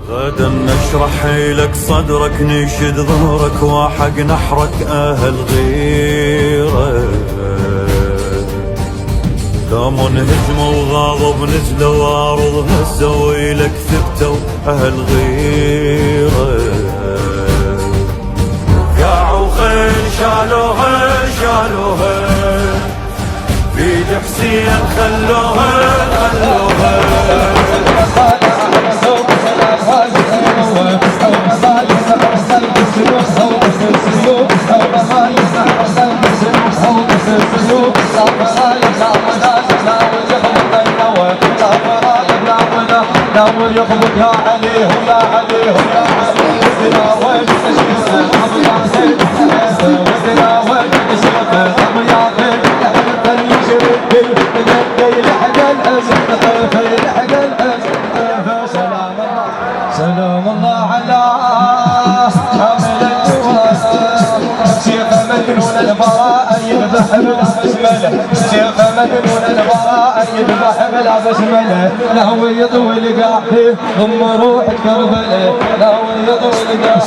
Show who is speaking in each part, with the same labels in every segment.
Speaker 1: غدا نشرح لك صدرك نشد ظهرك وحق نحرك أهل غيرة. قاموا هجموا وغاضب نزلوا وارض نسوي لك ثبتوا أهل غيرة. قاعوا خيل شالوها بيد حسين خلوها ناول يخبط يا علي يا علي يا علي تناول وتناول اسمك يا خير خلي يشرب بالدي لحق الازم لحق الازم. سلام الله سلام الله على حامل اللواء شيخ مجنون البراء يذبح بلا بسمله. شيخ مجنون البراء يذبح بلا بسمله. لهو يطول قاعده ضم روح كربله. لهو يطول قاعده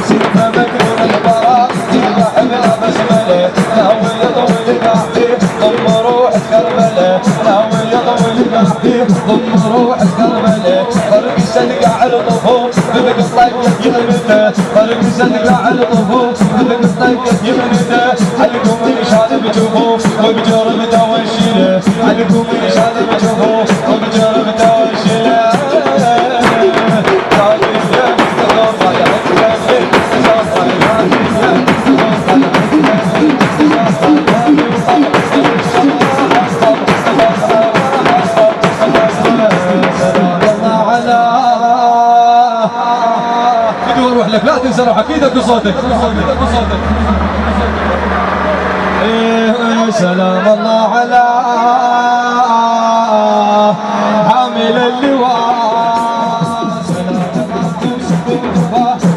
Speaker 1: شيخ مجنون البراء يذبح بلا بسمله. لهو يطول قاعده ضم روح كربله. لهو يطول قاعده ضم روح كربله. فرق سلقة على الطفوف بلق الطيب يغمده. فرق سلقة على الطفوف بلق الطيب يغمده. عليكم يشال بجفوف وبجرب توشيله. عليكم يشال بجفوف وبجرب توشيله. اروح لك لا تنسى روحك ايدك وصوتك. سلام الله على حامل اللواء.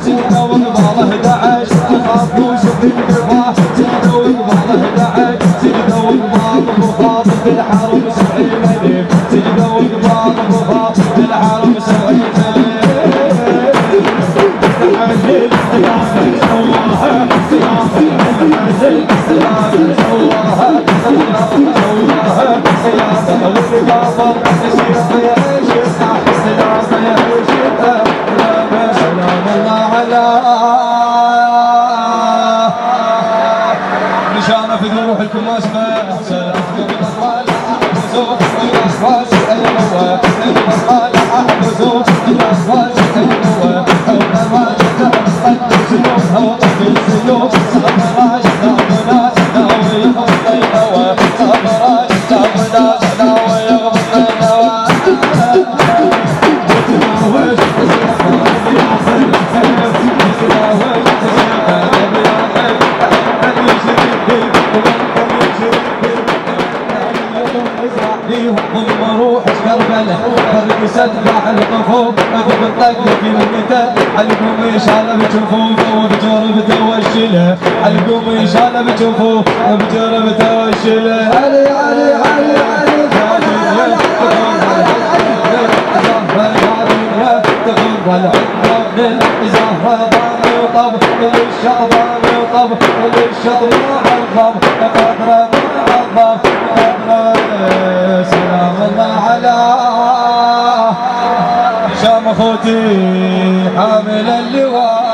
Speaker 1: سيدنا وقباله 11 خافوش بالقفاه. سيدنا وقباله 11 سيدنا وقباله وخاطب بالحرم 70,000. سيدنا وقباله وخاطب بالحرم 70,000. نشانه في ذروح الكماس روح كربله. فرق سدفع الطفوف ابو الطق في المنتة. علقوم يشال بجفوف وبجرب توشله. علقوم يشال بجفوف وبجرب توشله. علي علي علي علي تغرب العظم زهره ضامي وطب للشطبان وطب للشطبان الضب قدره الضب قدره. سلام الله على شام اخوتي حامل اللواء.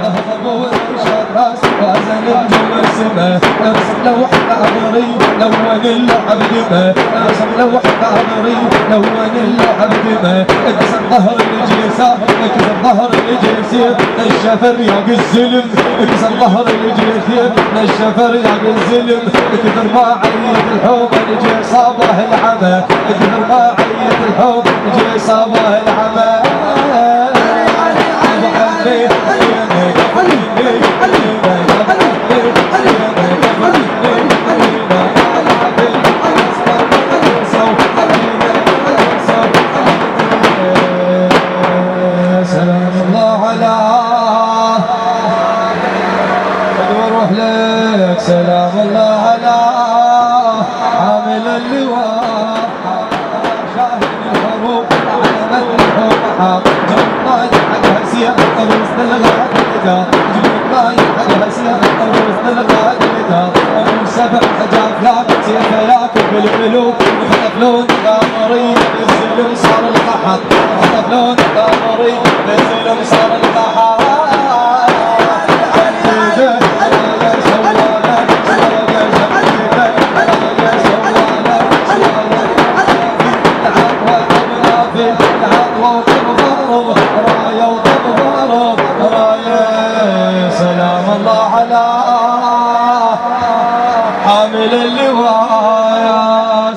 Speaker 1: اهضب والشراس وازن الجم السماء. ارسم لوح قمري لون اللعب دمه. ارسم لوح قمري لون اللعب دمه. اكسر ظهر الجيسار اكسر ظهر الجيسير الشفر ياق الزلم. اكسر ظهر الجيسير الشفر ياق الزلم. اكثر ما عيت الحوض الجي صابه العمى. اكثر ما عيت الحوض الجي صابه العمى. سلام الله على واروح لك. سلام الله على حامل اللواء. القدر من سبع حجافات سيفه ياكل بالملوك يحتفلون قامرين بالظلم صار القحط يحتفلون قامرين بالظلم صار القحط سلام الله على